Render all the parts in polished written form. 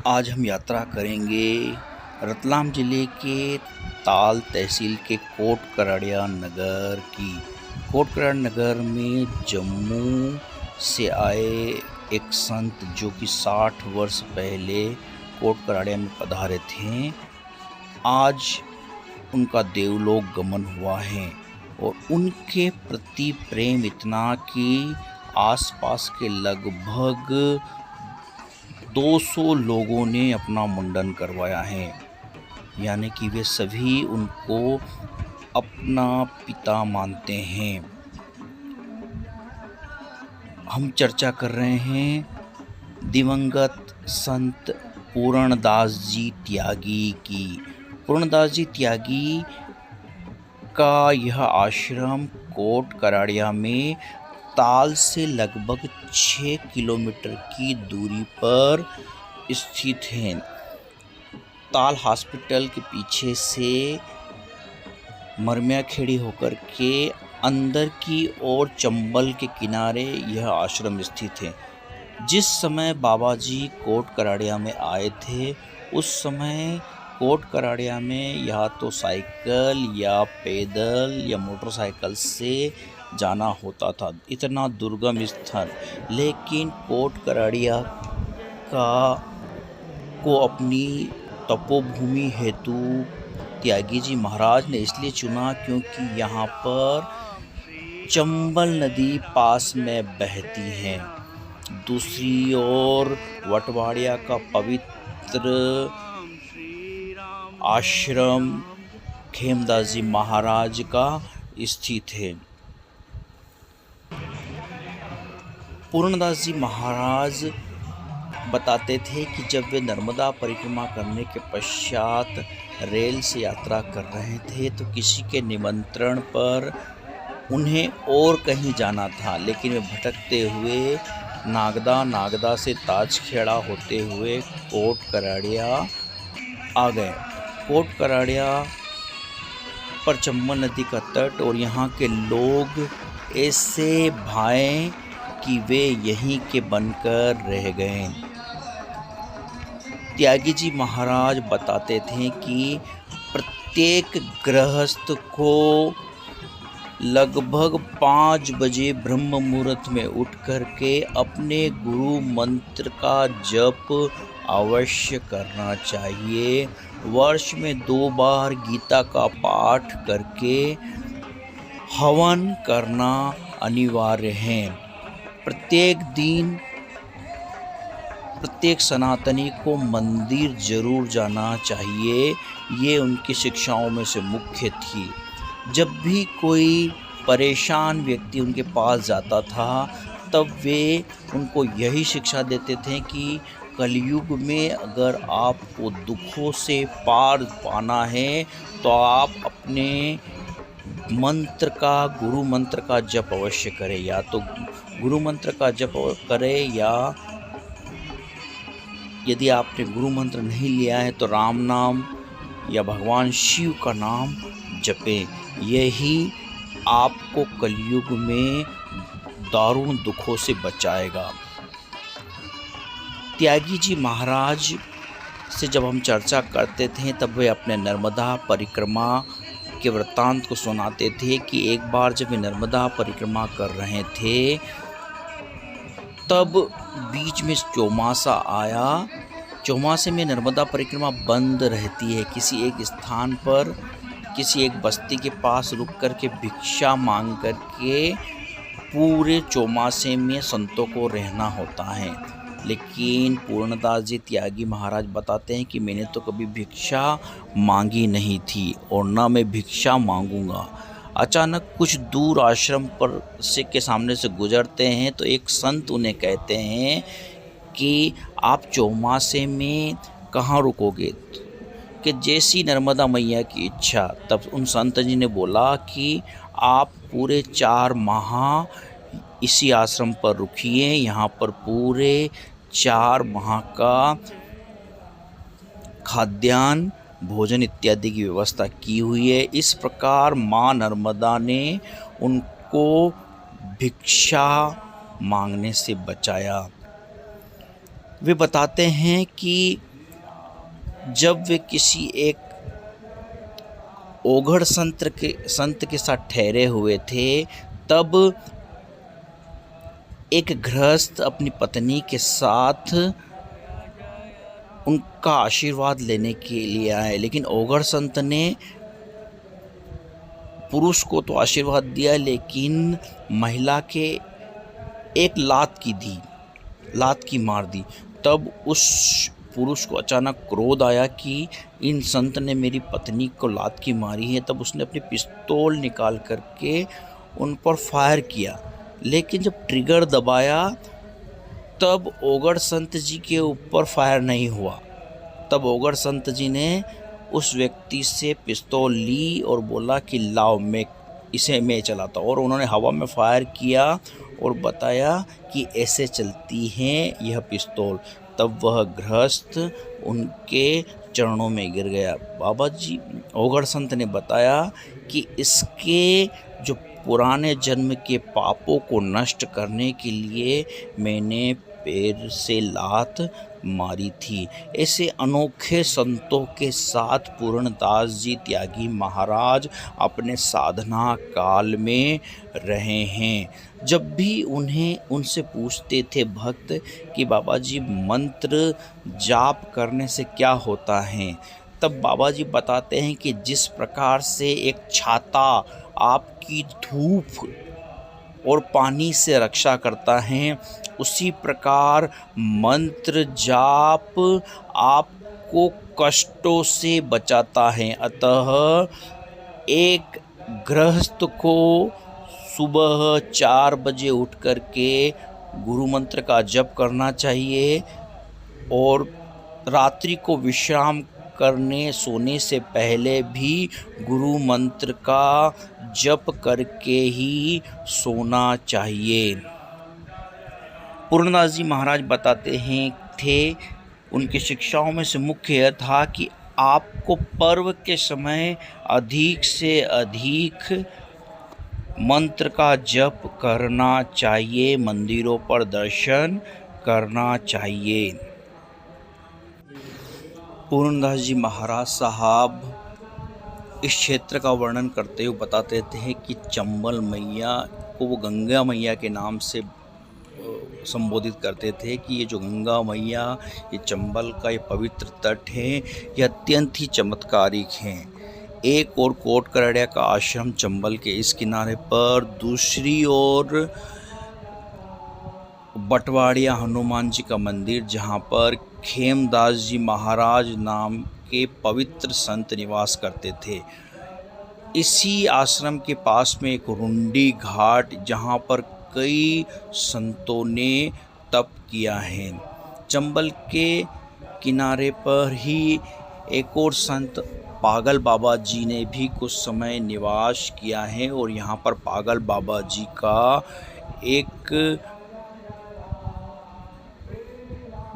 आज हम यात्रा करेंगे रतलाम ज़िले के ताल तहसील के कोट कराड़िया नगर की। कोट कराड़ नगर में जम्मू से आए एक संत जो कि 60 वर्ष पहले कोट कराड़िया में पधारे थे, आज उनका देवलोक गमन हुआ है और उनके प्रति प्रेम इतना कि आसपास के लगभग 200 लोगों ने अपना मुंडन करवाया है। यानी कि वे सभी उनको अपना पिता मानते हैं। हम चर्चा कर रहे हैं दिवंगत संत पूर्णदास जी त्यागी की। पूर्णदास जी त्यागी का यह आश्रम कोट कराड़िया में ताल से लगभग 6 किलोमीटर की दूरी पर स्थित है। ताल हॉस्पिटल के पीछे से मरमिया खेड़ी होकर के अंदर की ओर चंबल के किनारे यह आश्रम स्थित है। जिस समय बाबा जी कोट कराड़िया में आए थे उस समय कोट कराड़िया में या तो साइकिल या पैदल या मोटरसाइकिल से जाना होता था, इतना दुर्गम स्थल। लेकिन कोट कराड़िया को अपनी तपोभूमि हेतु त्यागी जी महाराज ने इसलिए चुना क्योंकि यहाँ पर चंबल नदी पास में बहती है। दूसरी ओर वटवाड़िया का पवित्र आश्रम खेमदास जी महाराज का स्थित है। पूर्णदास जी महाराज बताते थे कि जब वे नर्मदा परिक्रमा करने के पश्चात रेल से यात्रा कर रहे थे तो किसी के निमंत्रण पर उन्हें और कहीं जाना था, लेकिन वे भटकते हुए नागदा से ताजखेड़ा होते हुए कोट कराड़िया आ गए। कोट कराड़िया पर चंबल नदी का तट और यहाँ के लोग ऐसे भाए कि वे यहीं के बनकर रह गए। त्यागी जी महाराज बताते थे कि प्रत्येक गृहस्थ को लगभग 5 बजे ब्रह्म मुहूर्त में उठ करके अपने गुरु मंत्र का जप अवश्य करना चाहिए। वर्ष में 2 बार गीता का पाठ करके हवन करना अनिवार्य है। प्रत्येक दिन प्रत्येक सनातनी को मंदिर जरूर जाना चाहिए, ये उनकी शिक्षाओं में से मुख्य थी। जब भी कोई परेशान व्यक्ति उनके पास जाता था तब वे उनको यही शिक्षा देते थे कि कलयुग में अगर आपको दुखों से पार पाना है तो आप अपने मंत्र का गुरु मंत्र का जप अवश्य करें। या तो गुरु मंत्र का जप करें या यदि आपने गुरु मंत्र नहीं लिया है तो राम नाम या भगवान शिव का नाम जपें। यही आपको कलयुग में दारुण दुखों से बचाएगा। त्यागी जी महाराज से जब हम चर्चा करते थे तब वे अपने नर्मदा परिक्रमा के वृत्तांत को सुनाते थे कि एक बार जब वे नर्मदा परिक्रमा कर रहे थे तब बीच में चौमासा आया। चौमासे में नर्मदा परिक्रमा बंद रहती है। किसी एक स्थान पर किसी एक बस्ती के पास रुक कर के भिक्षा मांग कर के पूरे चौमासे में संतों को रहना होता है। लेकिन पूर्णदास जी त्यागी महाराज बताते हैं कि मैंने तो कभी भिक्षा मांगी नहीं थी और ना मैं भिक्षा मांगूंगा। अचानक कुछ दूर आश्रम पर से के सामने से गुजरते हैं तो एक संत उन्हें कहते हैं कि आप चौमासे में कहाँ रुकोगे, कि जैसी नर्मदा मैया की इच्छा। तब उन संत जी ने बोला कि आप पूरे 4 माह इसी आश्रम पर रुकिए, यहाँ पर पूरे 4 माह का खाद्यान्न भोजन इत्यादि की व्यवस्था की हुई है। इस प्रकार माँ नर्मदा ने उनको भिक्षा मांगने से बचाया। वे बताते हैं कि जब वे किसी एक ओघड़ संत के साथ ठहरे हुए थे, तब एक गृहस्थ अपनी पत्नी के साथ उनका आशीर्वाद लेने के लिए आए, लेकिन ओघड़ संत ने पुरुष को तो आशीर्वाद दिया, लेकिन महिला के एक लात की मार दी। तब उस पुरुष को अचानक क्रोध आया कि इन संत ने मेरी पत्नी को लात की मारी है। तब उसने अपनी पिस्तौल निकाल करके उन पर फायर किया, लेकिन जब ट्रिगर दबाया तब ओघड़ संत जी के ऊपर फायर नहीं हुआ। तब ओघड़ संत जी ने उस व्यक्ति से पिस्तौल ली और बोला कि लाओ, मैं चलाता हूँ, और उन्होंने हवा में फायर किया और बताया कि ऐसे चलती हैं यह पिस्तौल। तब वह गृहस्थ उनके चरणों में गिर गया। बाबा जी ओघड़ संत ने बताया कि इसके जो पुराने जन्म के पापों को नष्ट करने के लिए मैंने पैर से लात मारी थी। ऐसे अनोखे संतों के साथ पूर्णदास जी त्यागी महाराज अपने साधना काल में रहे हैं। जब भी उनसे पूछते थे भक्त कि बाबा जी मंत्र जाप करने से क्या होता है, तब बाबा जी बताते हैं कि जिस प्रकार से एक छाता आपकी धूप और पानी से रक्षा करता है, उसी प्रकार मंत्र जाप आपको कष्टों से बचाता है। अतः एक गृहस्थ को सुबह 4 बजे उठ कर के गुरु मंत्र का जप करना चाहिए और रात्रि को विश्राम करने सोने से पहले भी गुरु मंत्र का जप करके ही सोना चाहिए। पूर्णदास जी महाराज बताते थे उनकी शिक्षाओं में से मुख्य यह था कि आपको पर्व के समय अधिक से अधिक मंत्र का जप करना चाहिए, मंदिरों पर दर्शन करना चाहिए। पूर्णदास जी महाराज साहब इस क्षेत्र का वर्णन करते हुए बताते थे कि चंबल मैया को वो गंगा मैया के नाम से संबोधित करते थे कि ये जो गंगा मैया, ये चंबल का ये पवित्र तट है, ये अत्यंत ही चमत्कारिक हैं। एक और कोट करड़िया का आश्रम चंबल के इस किनारे पर, दूसरी ओर बटवाड़िया हनुमान जी का मंदिर, जहाँ पर खेमदास जी महाराज नाम के पवित्र संत निवास करते थे। इसी आश्रम के पास में एक रुंडी घाट, जहाँ पर कई संतों ने तप किया है। चंबल के किनारे पर ही एक और संत पागल बाबा जी ने भी कुछ समय निवास किया है और यहाँ पर पागल बाबा जी का एक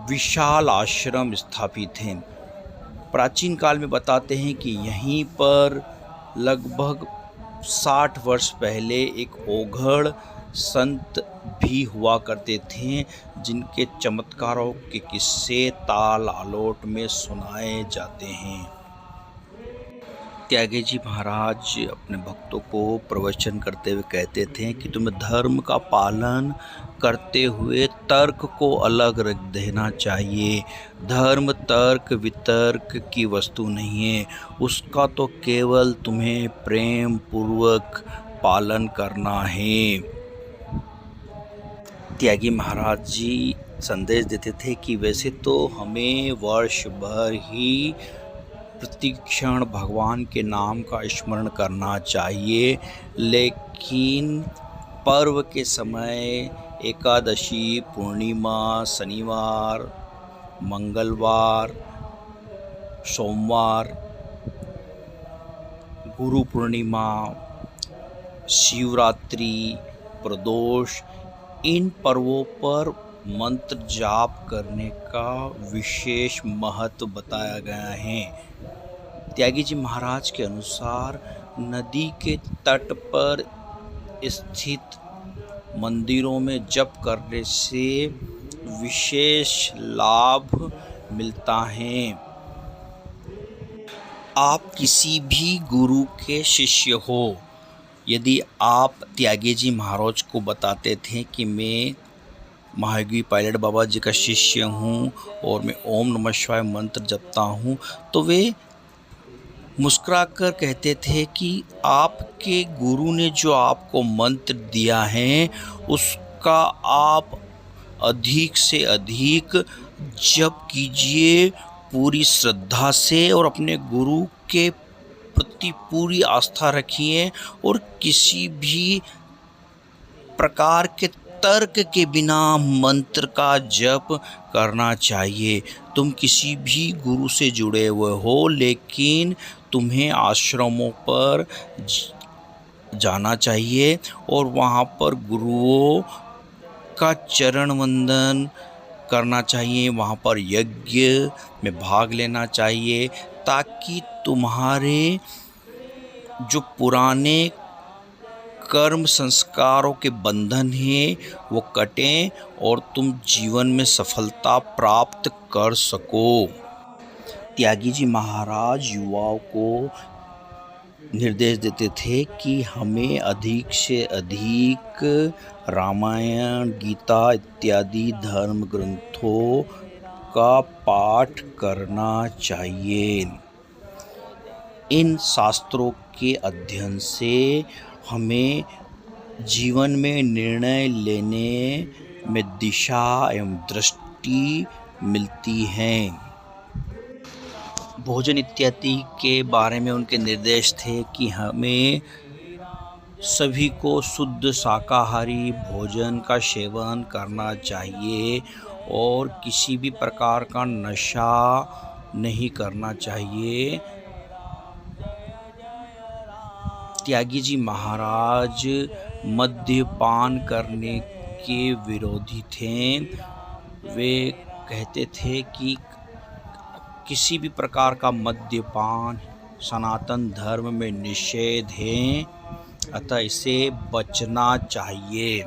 विशाल आश्रम स्थापित है। प्राचीन काल में बताते हैं कि यहीं पर लगभग 60 वर्ष पहले एक ओघड़ संत भी हुआ करते थे, जिनके चमत्कारों के किस्से ताल आलोट में सुनाए जाते हैं। त्यागी जी महाराज अपने भक्तों को प्रवचन करते हुए कहते थे कि तुम्हें धर्म का पालन करते हुए तर्क को अलग रख देना चाहिए। धर्म तर्क वितर्क की वस्तु नहीं है, उसका तो केवल तुम्हें प्रेम पूर्वक पालन करना है। त्यागी महाराज जी संदेश देते थे कि वैसे तो हमें वर्ष भर ही प्रतिक्षण भगवान के नाम का स्मरण करना चाहिए, लेकिन पर्व के समय एकादशी, पूर्णिमा, शनिवार, मंगलवार, सोमवार, गुरु पूर्णिमा, शिवरात्रि, प्रदोष, इन पर्वों पर मंत्र जाप करने का विशेष महत्व बताया गया है। त्यागी जी महाराज के अनुसार नदी के तट पर स्थित मंदिरों में जप करने से विशेष लाभ मिलता है। आप किसी भी गुरु के शिष्य हो, यदि आप त्यागी जी महाराज को बताते थे कि मैं महायोगी पायलट बाबा जी का शिष्य हूँ और मैं ओम नमः शिवाय मंत्र जपता हूँ, तो वे मुस्कुराकर कहते थे कि आपके गुरु ने जो आपको मंत्र दिया है उसका आप अधिक से अधिक जप कीजिए पूरी श्रद्धा से और अपने गुरु के प्रति पूरी आस्था रखिए और किसी भी प्रकार के तर्क के बिना मंत्र का जप करना चाहिए। तुम किसी भी गुरु से जुड़े हुए हो, लेकिन तुम्हें आश्रमों पर जाना चाहिए और वहाँ पर गुरुओं का चरण वंदन करना चाहिए, वहाँ पर यज्ञ में भाग लेना चाहिए, ताकि तुम्हारे जो पुराने कर्म संस्कारों के बंधन हैं वो कटें और तुम जीवन में सफलता प्राप्त कर सको। त्यागी जी महाराज युवाओं को निर्देश देते थे कि हमें अधिक से अधिक रामायण, गीता इत्यादि धर्म ग्रंथों का पाठ करना चाहिए। इन शास्त्रों के अध्ययन से हमें जीवन में निर्णय लेने में दिशा एवं दृष्टि मिलती है। भोजन इत्यादि के बारे में उनके निर्देश थे कि हमें सभी को शुद्ध शाकाहारी भोजन का सेवन करना चाहिए और किसी भी प्रकार का नशा नहीं करना चाहिए। त्यागी जी महाराज मद्यपान करने के विरोधी थे। वे कहते थे कि किसी भी प्रकार का मद्यपान सनातन धर्म में निषेध है, अतः इसे बचना चाहिए।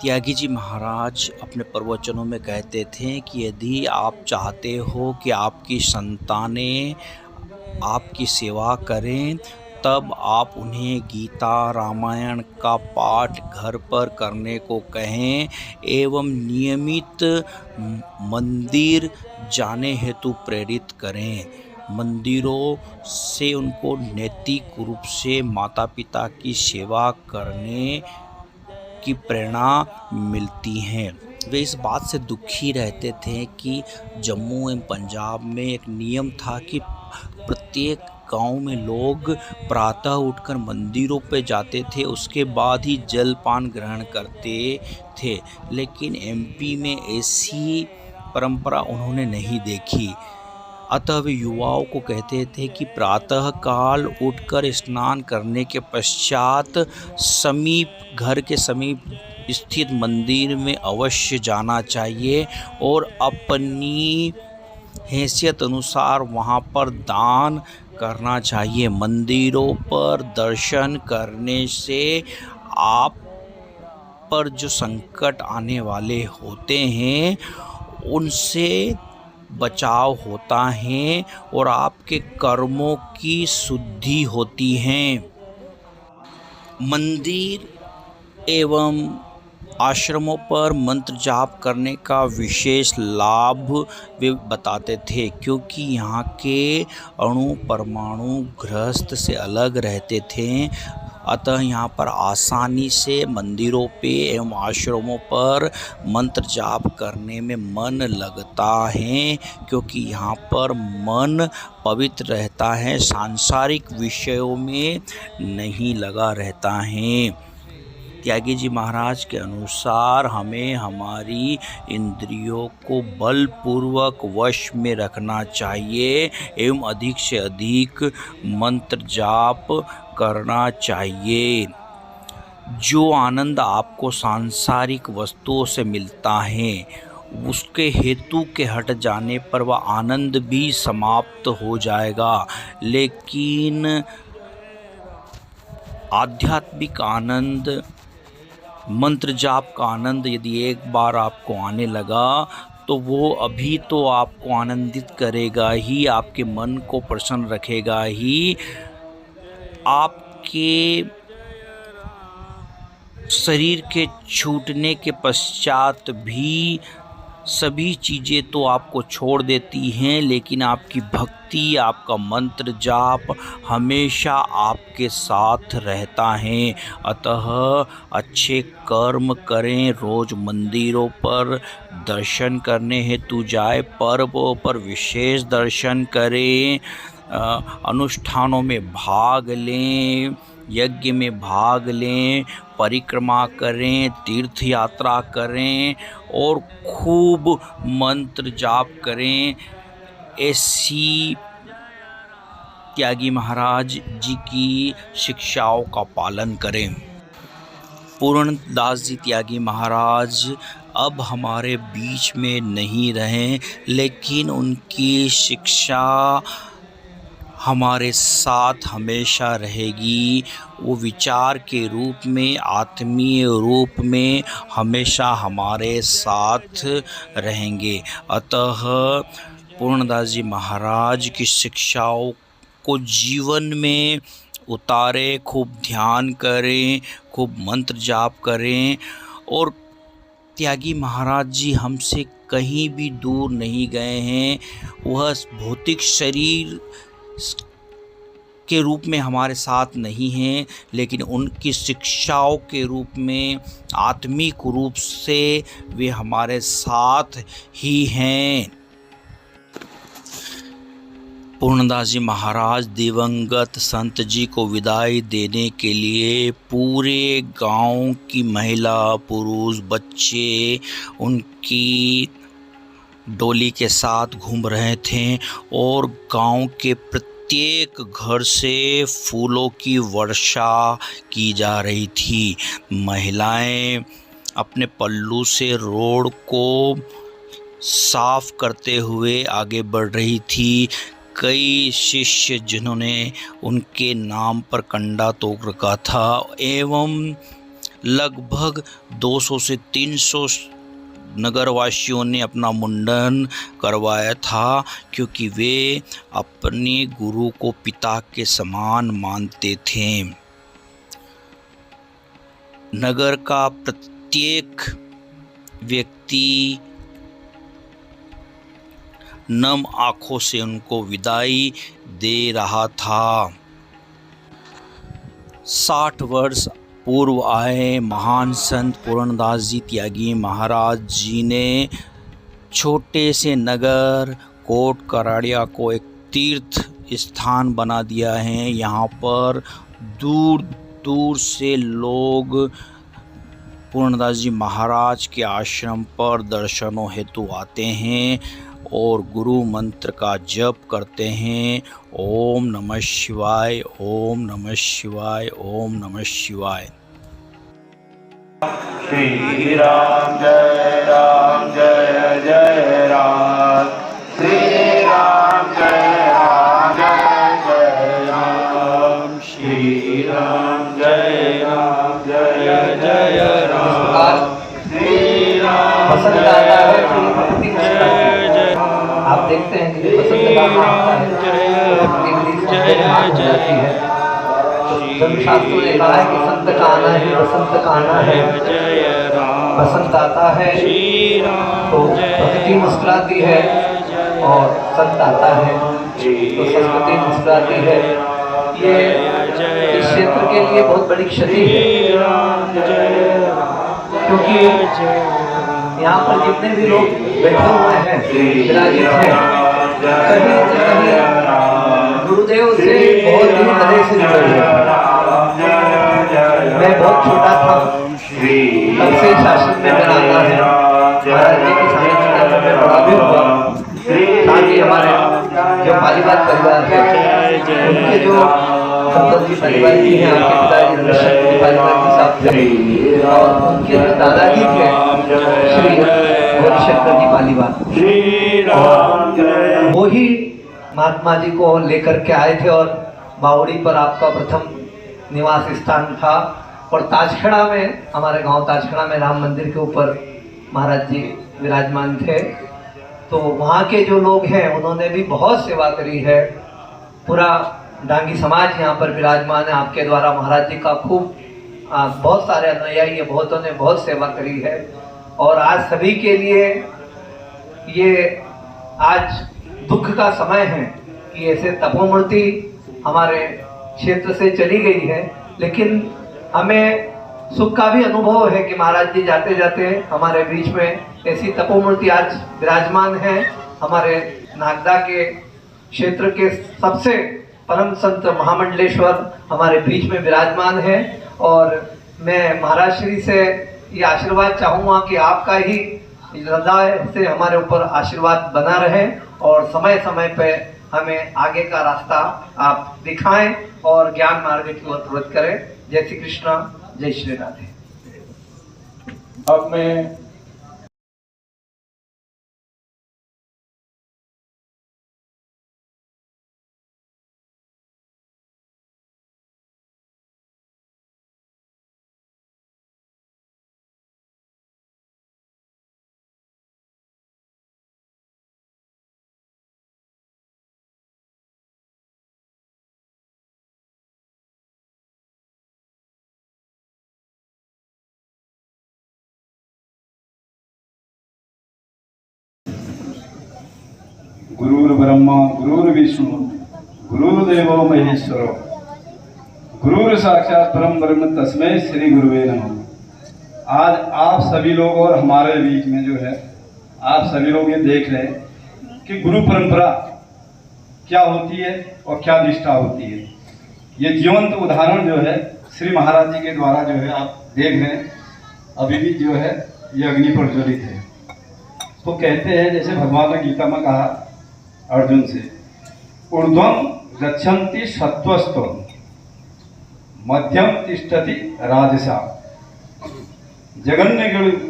त्यागी जी महाराज अपने प्रवचनों में कहते थे कि यदि आप चाहते हो कि आपकी संतानें आपकी सेवा करें, तब आप उन्हें गीता रामायण का पाठ घर पर करने को कहें एवं नियमित मंदिर जाने हेतु प्रेरित करें। मंदिरों से उनको नैतिक रूप से माता पिता की सेवा करने की प्रेरणा मिलती है। वे इस बात से दुखी रहते थे कि जम्मू एवं पंजाब में एक नियम था कि प्रत्येक गांव में लोग प्रातः उठकर मंदिरों पे जाते थे, उसके बाद ही जलपान ग्रहण करते थे, लेकिन एमपी में ऐसी परंपरा उन्होंने नहीं देखी। अतः वे युवाओं को कहते थे कि प्रातः काल उठकर स्नान करने के पश्चात घर के समीप स्थित मंदिर में अवश्य जाना चाहिए और अपनी हैसियत अनुसार वहाँ पर दान करना चाहिए। मंदिरों पर दर्शन करने से आप पर जो संकट आने वाले होते हैं उनसे बचाव होता है और आपके कर्मों की शुद्धि होती है। मंदिर एवं आश्रमों पर मंत्र जाप करने का विशेष लाभ वे बताते थे, क्योंकि यहाँ के अणु परमाणु गृहस्थ से अलग रहते थे। अतः यहाँ पर आसानी से मंदिरों पे एवं आश्रमों पर मंत्र जाप करने में मन लगता है, क्योंकि यहाँ पर मन पवित्र रहता है, सांसारिक विषयों में नहीं लगा रहता है। त्यागी जी महाराज के अनुसार हमें हमारी इंद्रियों को बलपूर्वक वश में रखना चाहिए एवं अधिक से अधिक मंत्र जाप करना चाहिए। जो आनंद आपको सांसारिक वस्तुओं से मिलता है, उसके हेतु के हट जाने पर वह आनंद भी समाप्त हो जाएगा, लेकिन आध्यात्मिक आनंद, मंत्र जाप का आनंद यदि एक बार आपको आने लगा तो वो अभी तो आपको आनंदित करेगा ही, आपके मन को प्रसन्न रखेगा ही। आपके शरीर के छूटने के पश्चात भी सभी चीज़ें तो आपको छोड़ देती हैं, लेकिन आपकी भक्ति, आपका मंत्र जाप हमेशा आपके साथ रहता है। अतः अच्छे कर्म करें, रोज़ मंदिरों पर दर्शन करने हेतु जाए, पर्वों पर विशेष दर्शन करें, अनुष्ठानों में भाग लें, यज्ञ में भाग लें, परिक्रमा करें, तीर्थ यात्रा करें और खूब मंत्र जाप करें। ऐसी त्यागी महाराज जी की शिक्षाओं का पालन करें। पूर्णदास जी त्यागी महाराज अब हमारे बीच में नहीं रहे, लेकिन उनकी शिक्षा हमारे साथ हमेशा रहेगी। वो विचार के रूप में, आत्मीय रूप में हमेशा हमारे साथ रहेंगे। अतः पूर्णदास जी महाराज की शिक्षाओं को जीवन में उतारें, खूब ध्यान करें, खूब मंत्र जाप करें। और त्यागी महाराज जी हमसे कहीं भी दूर नहीं गए हैं। वह भौतिक शरीर के रूप में हमारे साथ नहीं हैं, लेकिन उनकी शिक्षाओं के रूप में, आत्मिक रूप से वे हमारे साथ ही हैं। पूर्णदास जी महाराज दिवंगत संत जी को विदाई देने के लिए पूरे गांव की महिला, पुरुष, बच्चे उनकी डोली के साथ घूम रहे थे और गांव के प्रत्येक घर से फूलों की वर्षा की जा रही थी। महिलाएं अपने पल्लू से रोड को साफ करते हुए आगे बढ़ रही थी। कई शिष्य जिन्होंने उनके नाम पर कंडा तोड़ रखा था एवं लगभग 200 से 300 नगरवासियों ने अपना मुंडन करवाया था, क्योंकि वे अपने गुरु को पिता के समान मानते थे। नगर का प्रत्येक व्यक्ति नम आँखों से उनको विदाई दे रहा था। 60 वर्ष पूर्व आए महान संत पूर्णदास जी त्यागी महाराज जी ने छोटे से नगर कोट कराड़िया को एक तीर्थ स्थान बना दिया है। यहाँ पर दूर दूर से लोग पूर्णदास जी महाराज के आश्रम पर दर्शनों हेतु आते हैं और गुरु मंत्र का जप करते हैं। ओम नमः शिवाय, ओम नमः शिवाय, ओम नमः शिवाय। श्री राम जय जय राम, श्री राम जय राम, श्री राम जय राम, श्री राम आप देखते हैं कि बसंत का शास्त्रों ने कहा है कि संत का आना है, बसंत का आना है। बसंत आता है तो प्रकृति मुस्कुराती है और संत आता है तो संस्कृति मुस्कुराती है। ये इस क्षेत्र के लिए बहुत बड़ी क्षति है, क्योंकि यहाँ पर जितने भी लोग बैठे हुए हैं, विराजित हैं, कहीं न कहीं गुरुदेव से बहुत ही तरह से जुड़े हैं। मैं बहुत छोटा था तब से शासन में मेरा आना है। महाराज जी की सानिध्य में मैं बड़ा भी हुआ। साथ ही हमारे जो पालीवाल परिवार है, उनके जो संत जी परिवार जी हैं, आपके पिताजी ऋषभ जी परिवार के साथ थे और उनके जो दादाजी थे श्री गौरीशंकर जी पालीवाल, वो ही महात्मा जी को लेकर के आए थे और बावड़ी पर आपका प्रथम निवास स्थान था। और ताजखेड़ा में, हमारे गांव ताजखेड़ा में राम मंदिर के ऊपर महाराज जी विराजमान थे तो वहाँ के जो लोग हैं उन्होंने भी बहुत सेवा करी है। पूरा डांगी समाज यहाँ पर विराजमान है आपके द्वारा। महाराज जी का खूब बहुत सारे अनुयायी बहुतों ने बहुत सेवा करी है। और आज सभी के लिए ये आज दुख का समय है कि ऐसे तपोमूर्ति हमारे क्षेत्र से चली गई है, लेकिन हमें सुख का भी अनुभव है कि महाराज जी जाते जाते हमारे बीच में ऐसी तपोमूर्ति आज विराजमान है। हमारे नागदा के क्षेत्र के सबसे परम संत महामंडलेश्वर हमारे बीच में विराजमान है। और मैं महाराज श्री से ये आशीर्वाद चाहूँगा कि आपका ही हृदय से हमारे ऊपर आशीर्वाद बना रहे और समय समय पे हमें आगे का रास्ता आप दिखाएं और ज्ञान मार्ग की ओर प्रवृत्त करें। जय श्री कृष्ण, जय श्री राधे। अब मैं गुरुर्ब्रह्मा गुरुर्विष्णु गुरुर्देवो महेश्वरो गुरुर साक्षात परम ब्रह्म तस्मै श्री गुरुवे नमः। आज आप सभी लोग और हमारे बीच में जो है आप सभी लोग ये देख रहे हैं कि गुरु परंपरा क्या होती है और क्या निष्ठा होती है। ये जीवंत उदाहरण जो है श्री महाराज जी के द्वारा जो है आप देख रहे हैं। अभी भी जो है ये अग्नि प्रज्वलित है। तो कहते हैं जैसे भगवान ने गीता में कहा अर्जुन से, ऊर्ध्वं गच्छन्ति सत्त्वस्तो मध्यम तिष्ठति राजसा जगन्य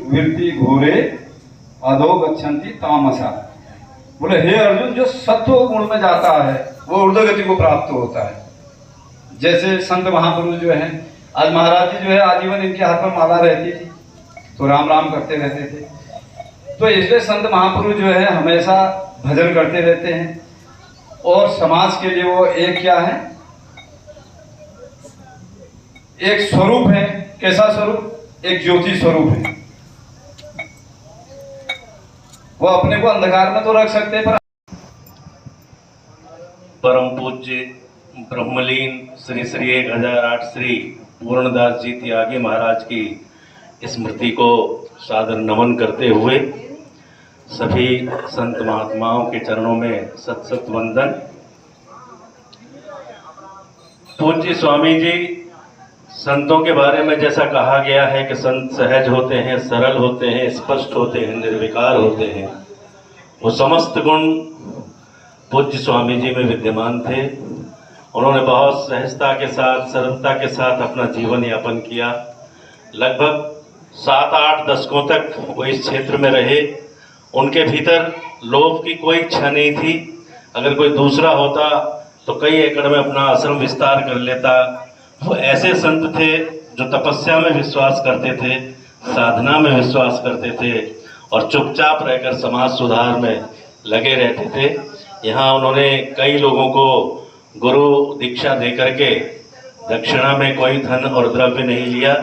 वृत्ति घोरे अधो गच्छन्ति तामसा। बोले हे अर्जुन, जो सत्व गुण में जाता है वो ऊर्ध्वगति को प्राप्त होता है। जैसे संत महापुरुष जो हैं, आज महाराज जी जो है आजीवन इनके हाथ में माला रहती थी तो राम राम करते रहते थे। तो इसलिए संत महापुरुष जो है हमेशा भजन करते रहते हैं और समाज के लिए वो एक क्या है, एक स्वरूप है। कैसा स्वरूप? एक ज्योति स्वरूप है। वो अपने को अंधकार में तो रख सकते हैं पर परम पूज्य ब्रह्मलीन श्री श्री 1008 श्री पूर्णदास जी त्यागी महाराज की स्मृति को सादर नमन करते हुए सभी संत महात्माओं के चरणों में सत सत वंदन। पूज्य स्वामी जी, संतों के बारे में जैसा कहा गया है कि संत सहज होते हैं, सरल होते हैं, स्पष्ट होते हैं, निर्विकार होते हैं, वो समस्त गुण पूज्य स्वामी जी में विद्यमान थे। उन्होंने बहुत सहजता के साथ, सरलता के साथ अपना जीवन यापन किया। लगभग 7-8 दशकों तक वो इस क्षेत्र में रहे। उनके भीतर लोभ की कोई इच्छा नहीं थी। अगर कोई दूसरा होता तो कई एकड़ में अपना आश्रम विस्तार कर लेता। वो ऐसे संत थे जो तपस्या में विश्वास करते थे, साधना में विश्वास करते थे और चुपचाप रहकर समाज सुधार में लगे रहते थे। यहाँ उन्होंने कई लोगों को गुरु दीक्षा दे करके दक्षिणा में कोई धन और द्रव्य नहीं लिया,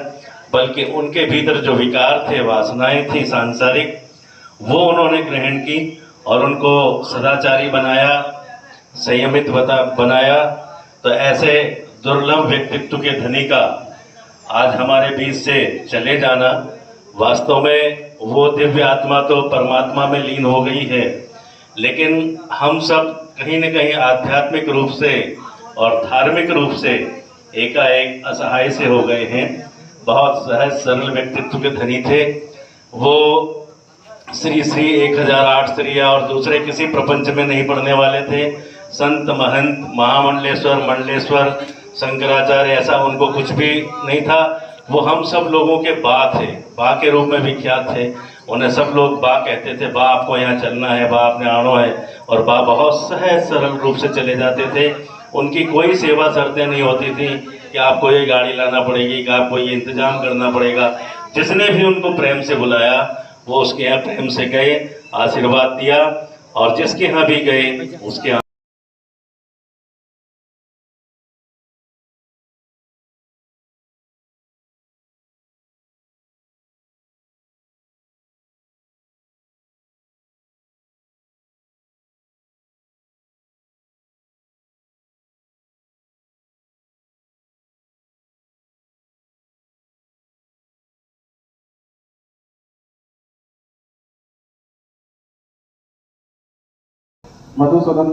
बल्कि उनके भीतर जो विकार थे, वासनाएं थी सांसारिक, वो उन्होंने ग्रहण की और उनको सदाचारी बनाया, संयमित बनाया। तो ऐसे दुर्लभ व्यक्तित्व के धनी का आज हमारे बीच से चले जाना, वास्तव में वो दिव्य आत्मा तो परमात्मा में लीन हो गई है, लेकिन हम सब कहीं न कहीं आध्यात्मिक रूप से और धार्मिक रूप से एकाएक असहाय से हो गए हैं। बहुत सहज सरल व्यक्तित्व के धनी थे वो। श्री श्री 1008 श्री और दूसरे किसी प्रपंच में नहीं पढ़ने वाले थे। संत महंत महामंडलेश्वर मंडलेश्वर शंकराचार्य ऐसा उनको कुछ भी नहीं था। वो हम सब लोगों के बा थे, बा के रूप में विख्यात थे। उन्हें सब लोग बा कहते थे, बा आपको यहाँ चलना है, बा आपने आना है, और बा बहुत सहज सरल रूप से चले जाते थे। उनकी कोई सेवा शर्तें नहीं होती थी कि आपको ये गाड़ी लाना पड़ेगी, कि आपको ये इंतजाम करना पड़ेगा। जिसने भी उनको प्रेम से बुलाया वो उसके यहाँ प्रेम से गए। आशीर्वाद दिया और जिसके यहाँ भी गए उसके यहाँ मधुसूदन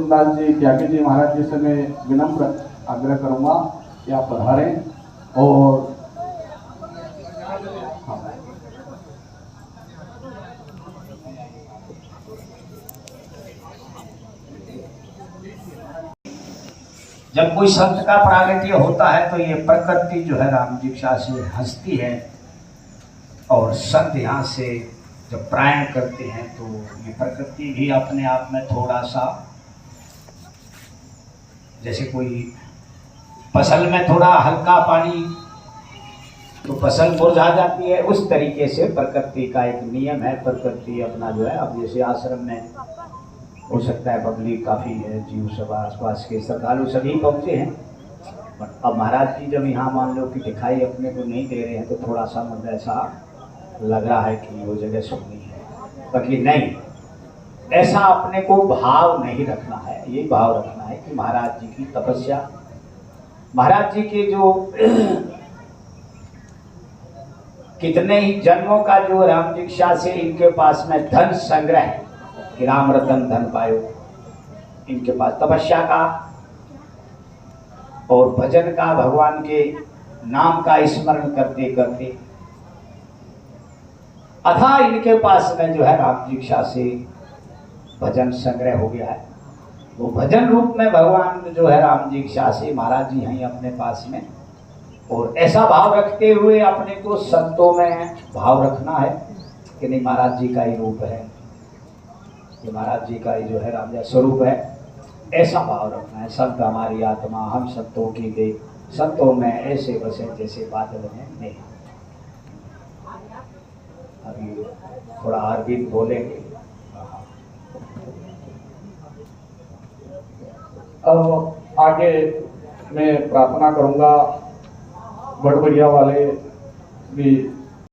दास जी त्यागी जी महाराज जी से मैं विनम्र आग्रह करूंगा कि आप पधारें और जब कोई संत का प्रागट्य होता है तो ये प्रकृति जो है राम दीक्षा से हंसती है और संत यहाँ से जब प्रायण करते हैं तो ये प्रकृति भी अपने आप में थोड़ा सा, जैसे कोई फसल में थोड़ा हल्का पानी तो फसल मुरझा जाती है, उस तरीके से प्रकृति का एक नियम है। प्रकृति अपना जो है, अब जैसे आश्रम में हो सकता है पब्लिक काफ़ी है, जीव सब आसपास के श्रद्धालु सभी पहुँचे हैं, अब महाराज जी जब यहाँ मान लो कि दिखाई अपने को नहीं दे रहे हैं तो थोड़ा सा मतलब ऐसा लग रहा है कि वो जगह सुननी है, बाकी नहीं, ऐसा अपने को भाव नहीं रखना है। ये भाव रखना है कि महाराज जी की तपस्या, महाराज जी के जो कितने ही जन्मों का जो राम दीक्षा से इनके पास में धन संग्रह है कि राम रतन धन पायो, इनके पास तपस्या का और भजन का, भगवान के नाम का स्मरण करते करते अथा इनके पास में जो है राम दीक्षा से भजन संग्रह हो गया है। वो भजन रूप में भगवान जो है राम दीक्षा से महाराज जी हैं अपने पास में, और ऐसा भाव रखते हुए अपने को संतों में भाव रखना है कि नहीं महाराज जी का ही रूप है, कि महाराज जी का ही जो है राम स्वरूप है, ऐसा भाव रखना है। संत हमारी आत्मा हम संतों की दे, संतों में ऐसे बसे जैसे बादल में नहीं। अभी थोड़ा अरविंद बोलेंगे। अब आगे मैं प्रार्थना करूंगा बड़बड़िया वाले भी